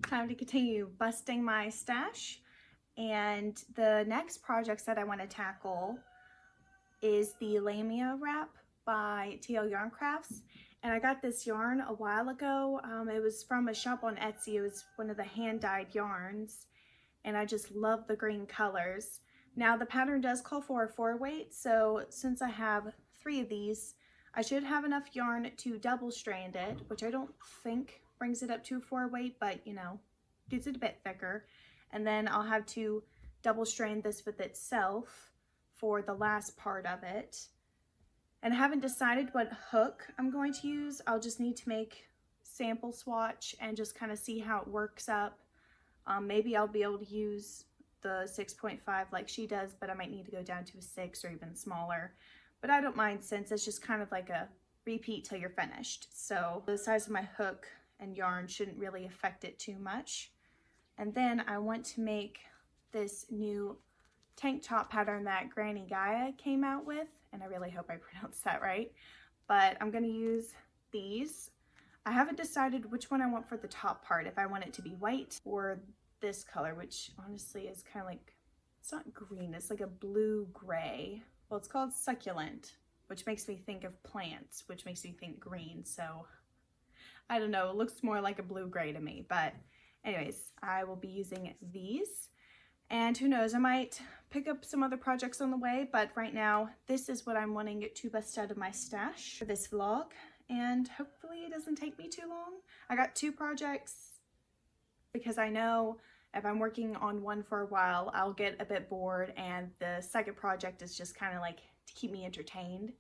time to continue busting my stash. And the next projects that I want to tackle is the Lamia Wrap by TL Yarn Crafts. And I got this yarn a while ago. It was from a shop on Etsy. It was one of the hand-dyed yarns. And I just love the green colors. Now the pattern does call for a 4-weight. So since I have 3 of these, I should have enough yarn to double strand it, which I don't think brings it up to 4-weight, but you know, gets it a bit thicker. And then I'll have to double strand this with itself for the last part of it. And I haven't decided what hook I'm going to use. I'll just need to make sample swatch and just kind of see how it works up. Maybe I'll be able to use the 6.5 like she does, but I might need to go down to a 6 or even smaller. But I don't mind since it's just kind of like a repeat till you're finished. So the size of my hook and yarn shouldn't really affect it too much. And then I want to make this new tank top pattern that Granny Gaia came out with, and I really hope I pronounced that right. But I'm going to use these. I haven't decided which one I want for the top part, if I want it to be white or this color, which honestly is kind of like, it's not green, it's like a blue-gray. Well, it's called succulent, which makes me think of plants, which makes me think green. So I don't know, it looks more like a blue-gray to me. But anyways, I will be using these. And who knows, I might pick up some other projects on the way, but right now, this is what I'm wanting to bust out of my stash for this vlog. And hopefully it doesn't take me too long. I got 2 projects because I know if I'm working on one for a while, I'll get a bit bored, and the second project is just kind of like to keep me entertained.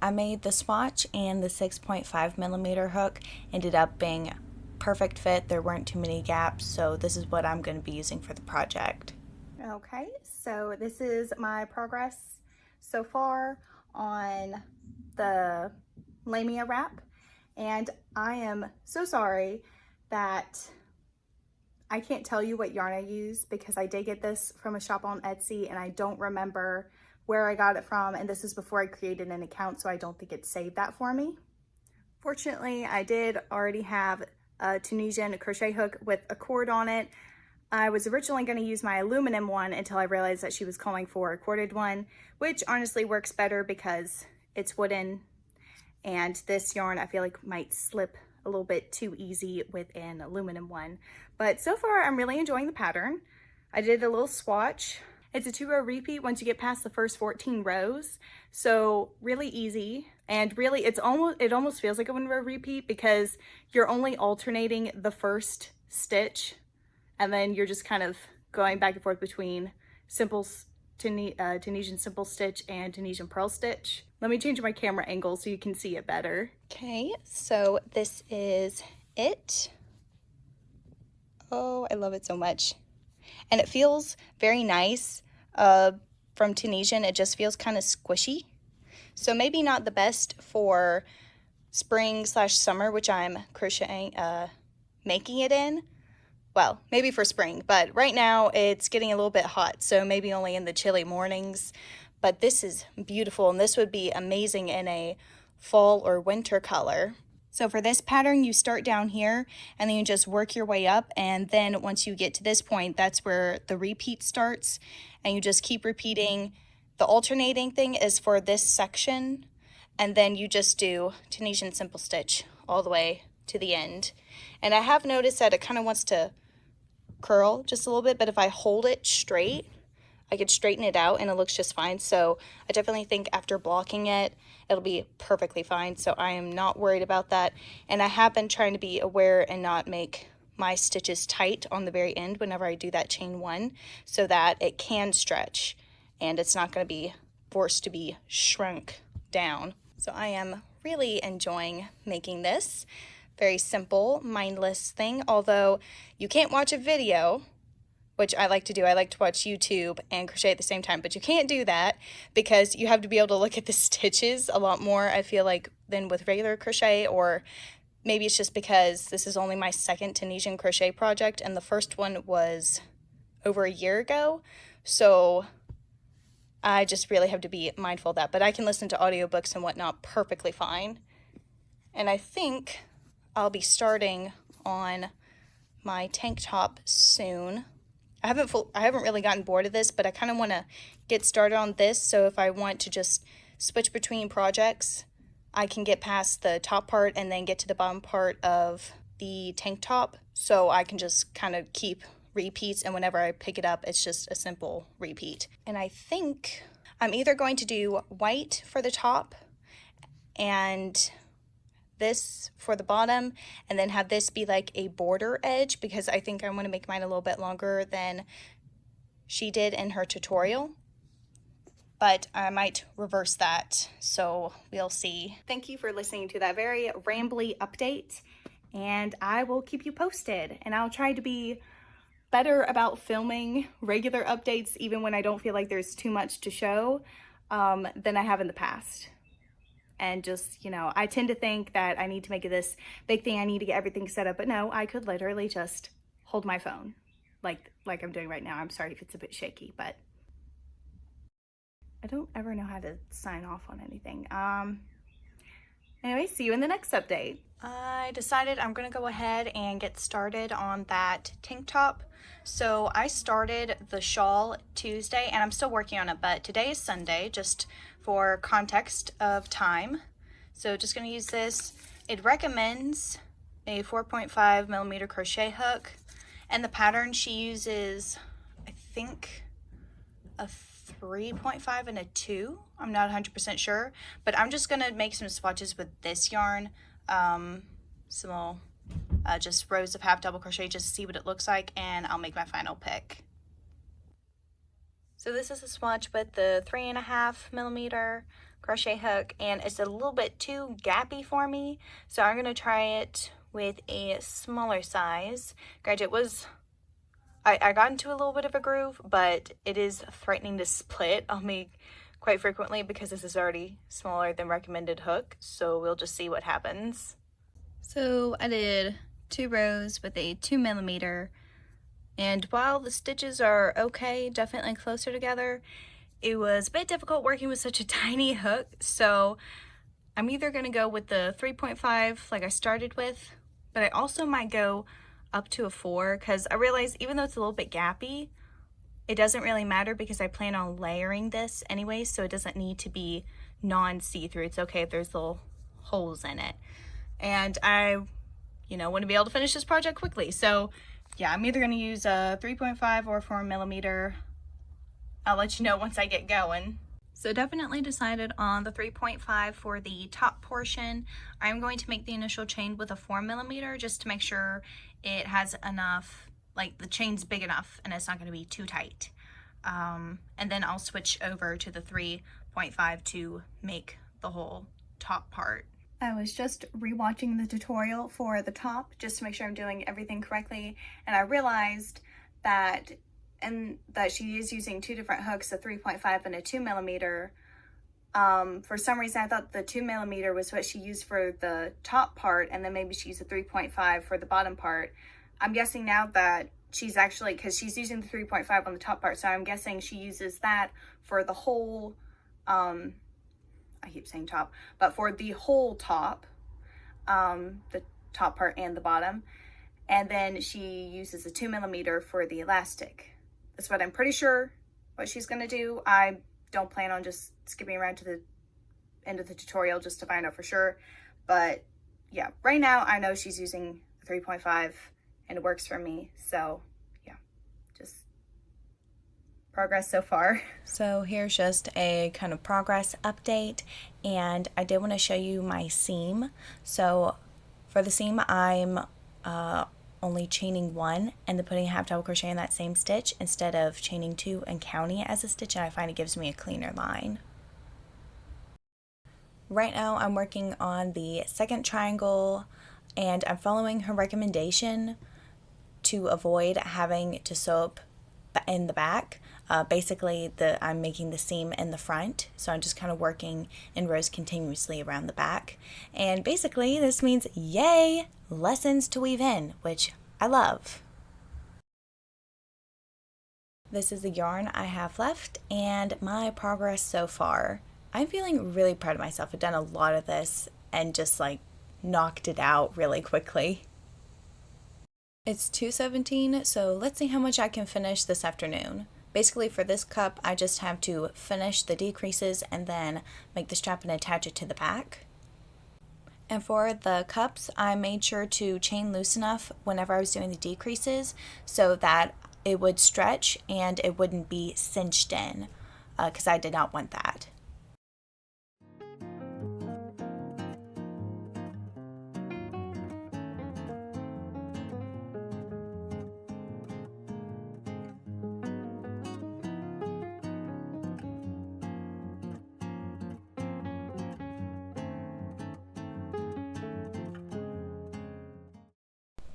I made the swatch, and the 6.5mm hook ended up being perfect fit. There weren't too many gaps, so this is what I'm going to be using for the project. Okay, so this is my progress so far on the Lamia Wrap, and I am so sorry that I can't tell you what yarn I use because I did get this from a shop on Etsy and I don't remember where I got it from, and this is before I created an account, so I don't think it saved that for me. Fortunately, I did already have a Tunisian crochet hook with a cord on it. I was originally going to use my aluminum one until I realized that she was calling for a corded one, which honestly works better because it's wooden, and this yarn I feel like might slip a little bit too easy with an aluminum one. But so far I'm really enjoying the pattern. I did a little swatch. It's a 2-row repeat once you get past the first 14 rows, so really easy. And really it almost feels like a 1-row repeat because you're only alternating the first stitch, and then you're just kind of going back and forth between Tunisian simple stitch and Tunisian purl stitch. Let me change my camera angle so you can see it better. Okay, so this is it. Oh, I love it so much. And it feels very nice. From Tunisian, it just feels kind of squishy. So maybe not the best for spring/summer, which I'm crocheting, making it in. Well, maybe for spring, but right now it's getting a little bit hot, so maybe only in the chilly mornings. But this is beautiful, and this would be amazing in a fall or winter color. So for this pattern, you start down here and then you just work your way up, and then once you get to this point, that's where the repeat starts, and you just keep repeating. The alternating thing is for this section, and then you just do Tunisian simple stitch all the way to the end. And I have noticed that it kind of wants to curl just a little bit, but if I hold it straight, I could straighten it out and it looks just fine. So I definitely think after blocking it, it'll be perfectly fine. So I am not worried about that. And I have been trying to be aware and not make my stitches tight on the very end whenever I do that chain 1, so that it can stretch and it's not going to be forced to be shrunk down. So I am really enjoying making this. Very simple, mindless thing, although you can't watch a video, which I like to do. I like to watch YouTube and crochet at the same time, but you can't do that because you have to be able to look at the stitches a lot more, I feel like, than with regular crochet. Or maybe it's just because this is only my second Tunisian crochet project and the first one was over a year ago, so I just really have to be mindful of that. But I can listen to audiobooks and whatnot perfectly fine. And I think I'll be starting on my tank top soon. I haven't really gotten bored of this, but I kind of want to get started on this, so if I want to just switch between projects, I can get past the top part and then get to the bottom part of the tank top, so I can just kind of keep repeats, and whenever I pick it up, it's just a simple repeat. And I think I'm either going to do white for the top and this for the bottom, and then have this be like a border edge, because I think I want to make mine a little bit longer than she did in her tutorial. But I might reverse that, so we'll see. Thank you for listening to that very rambly update, and I will keep you posted, and I'll try to be better about filming regular updates even when I don't feel like there's too much to show than I have in the past. And just, you know, I tend to think that I need to make it this big thing, I need to get everything set up, but no, I could literally just hold my phone like I'm doing right now. I'm sorry if it's a bit shaky, but I don't ever know how to sign off on anything. Anyway, see you in the next update. I decided I'm gonna go ahead and get started on that tank top. So I started the shawl Tuesday and I'm still working on it, but today is Sunday, just for context of time. So just gonna use this. It recommends a 4.5 millimeter crochet hook, and the pattern she uses, I think, a 3.5 and a 2. I'm not 100% sure, but I'm just gonna make some swatches with this yarn, some little just rows of half double crochet just to see what it looks like, and I'll make my final pick. So this is a swatch with the 3.5 millimeter crochet hook, and it's a little bit too gappy for me, so I'm gonna try it with a smaller size. Granted, I got into a little bit of a groove, but it is threatening to split on me quite frequently because this is already smaller than recommended hook, so we'll just see what happens. So I did 2 rows with a 2 millimeter, and while the stitches are okay, definitely closer together, it was a bit difficult working with such a tiny hook, so I'm either going to go with the 3.5 like I started with, but I also might go up to a 4, because I realize even though it's a little bit gappy, it doesn't really matter because I plan on layering this anyway, so it doesn't need to be non-see-through. It's okay if there's little holes in it. And I, you know, want to be able to finish this project quickly. So yeah, I'm either going to use a 3.5 or 4 millimeter. I'll let you know once I get going. So definitely decided on the 3.5 for the top portion. I'm going to make the initial chain with a 4 millimeter just to make sure it has enough, like the chain's big enough and it's not going to be too tight. And then I'll switch over to the 3.5 to make the whole top part. I was just rewatching the tutorial for the top just to make sure I'm doing everything correctly, and I realized that she is using 2 different hooks, a 3.5 and a 2 millimeter. For some reason I thought the 2 millimeter was what she used for the top part, and then maybe she used a 3.5 for the bottom part. I'm guessing now that she's actually, because she's using the 3.5 on the top part, so I'm guessing she uses that for the whole, I keep saying top, but for the whole top, the top part and the bottom, and then she uses a 2 millimeter for the elastic. That's what I'm pretty sure what she's gonna do. I don't plan on just skipping around to the end of the tutorial just to find out for sure, but yeah, right now I know she's using 3.5 and it works for me, so yeah, just progress so far. So here's just a kind of progress update, and I did want to show you my seam. So for the seam, I'm only chaining 1 and then putting a half double crochet in that same stitch instead of chaining 2 and counting it as a stitch, and I find it gives me a cleaner line. Right now I'm working on the second triangle, and I'm following her recommendation to avoid having to sew up in the back. Basically, I'm making the seam in the front, so I'm just kind of working in rows continuously around the back. And basically, this means yay, lessons to weave in, which I love. This is the yarn I have left and my progress so far. I'm feeling really proud of myself. I've done a lot of this and just like knocked it out really quickly. It's 2:17, so let's see how much I can finish this afternoon. Basically for this cup, I just have to finish the decreases and then make the strap and attach it to the back. And for the cups, I made sure to chain loose enough whenever I was doing the decreases so that it would stretch and it wouldn't be cinched in, because I did not want that.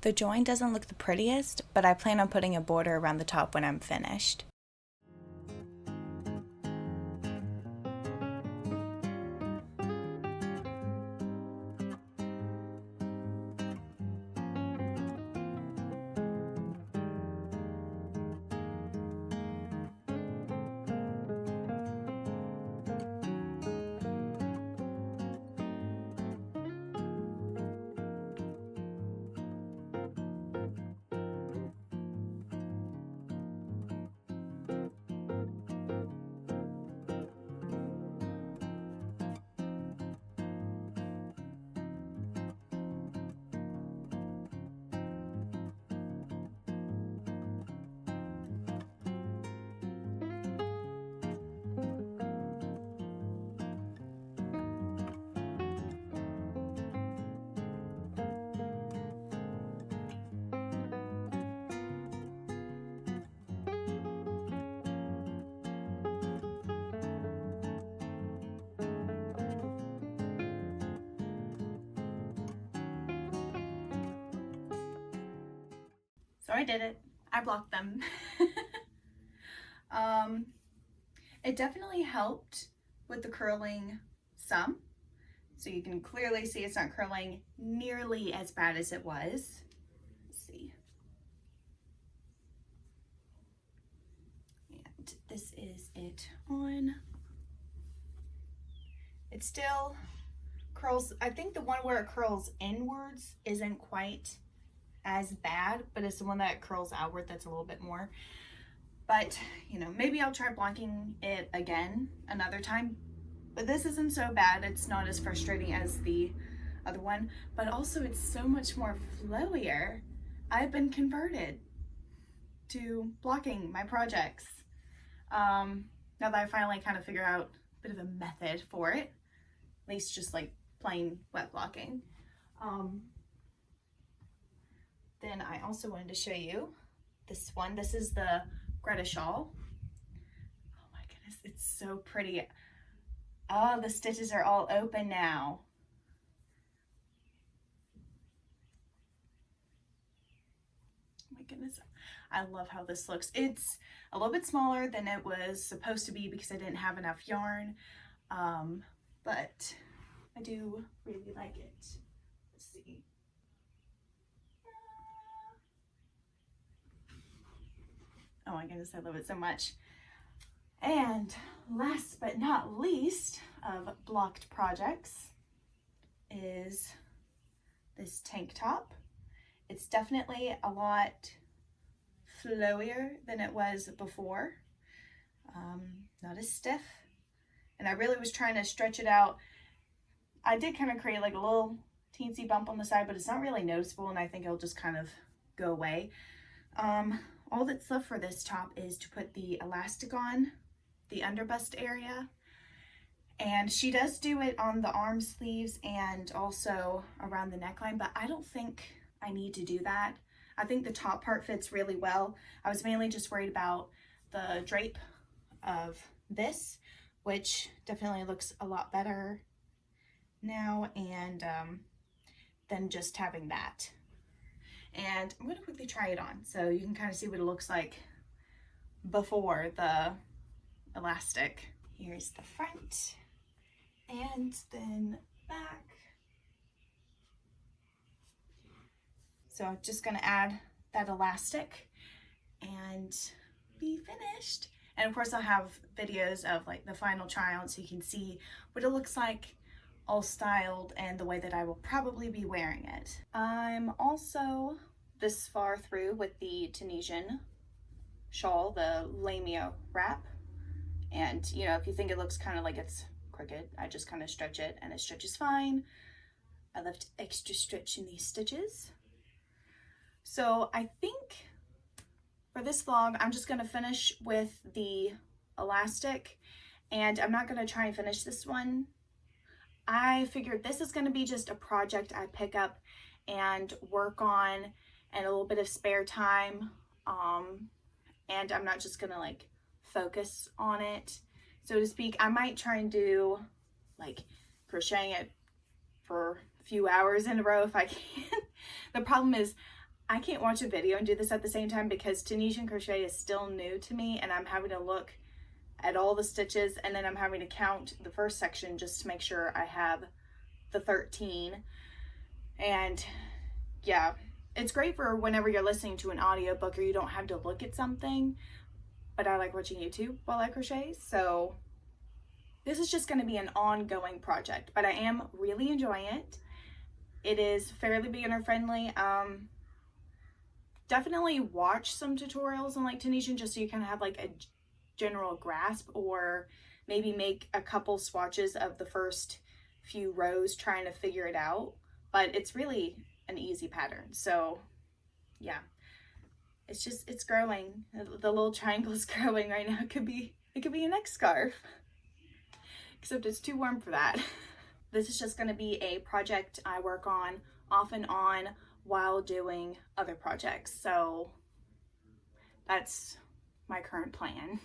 The join doesn't look the prettiest, but I plan on putting a border around the top when I'm finished. So I did it. I blocked them. It definitely helped with the curling some. So you can clearly see it's not curling nearly as bad as it was. Let's see. And this is it on. It still curls. I think the one where it curls inwards isn't quite as bad, but it's the one that curls outward that's a little bit more. But, you know, maybe I'll try blocking it again another time. But this isn't so bad. It's not as frustrating as the other one, but also it's so much more flowier. I've been converted to blocking my projects. Now that I finally kind of figured out a bit of a method for it, at least just like plain wet blocking. Then I also wanted to show you this one. This is the Greta shawl. Oh my goodness, it's so pretty. Oh, the stitches are all open now. Oh my goodness, I love how this looks. It's a little bit smaller than it was supposed to be because I didn't have enough yarn, but I do really like it. Let's see. Oh my goodness, I love it so much. And last but not least of blocked projects is this tank top. It's definitely a lot flowier than it was before. Not as stiff. And I really was trying to stretch it out. I did kind of create like a little teensy bump on the side, but it's not really noticeable, and I think it'll just kind of go away. All that's left for this top is to put the elastic on the underbust area. And she does do it on the arm sleeves and also around the neckline, but I don't think I need to do that. I think the top part fits really well. I was mainly just worried about the drape of this, which definitely looks a lot better now, and than just having that. And I'm going to quickly try it on so you can kind of see what it looks like before the elastic. Here's the front and then back. So I'm just going to add that elastic and be finished. And of course I'll have videos of like the final try on so you can see what it looks like all styled and the way that I will probably be wearing it. I'm also this far through with the Tunisian shawl, the Lamia Wrap. And you know, if you think it looks kind of like it's crooked, I just kind of stretch it and it stretches fine. I left extra stretch in these stitches. So I think for this vlog, I'm just gonna finish with the elastic, and I'm not gonna try and finish this one. I figured this is gonna be just a project I pick up and work on and a little bit of spare time. And I'm not just gonna like focus on it, so to speak. I might try and do like crocheting it for a few hours in a row if I can. The problem is I can't watch a video and do this at the same time because Tunisian crochet is still new to me, and I'm having to look at all the stitches, and then I'm having to count the first section just to make sure I have the 13. And yeah, it's great for whenever you're listening to an audiobook or you don't have to look at something, but I like watching YouTube while I crochet, so this is just going to be an ongoing project, but I am really enjoying it. It is fairly beginner friendly. Definitely watch some tutorials on like Tunisian just so you kind of have like a general grasp, or maybe make a couple swatches of the first few rows trying to figure it out. But it's really an easy pattern, so yeah, it's growing. The little triangle is growing right now. It could be a neck scarf, except it's too warm for that. This is just going to be a project I work on off and on while doing other projects, so that's my current plan.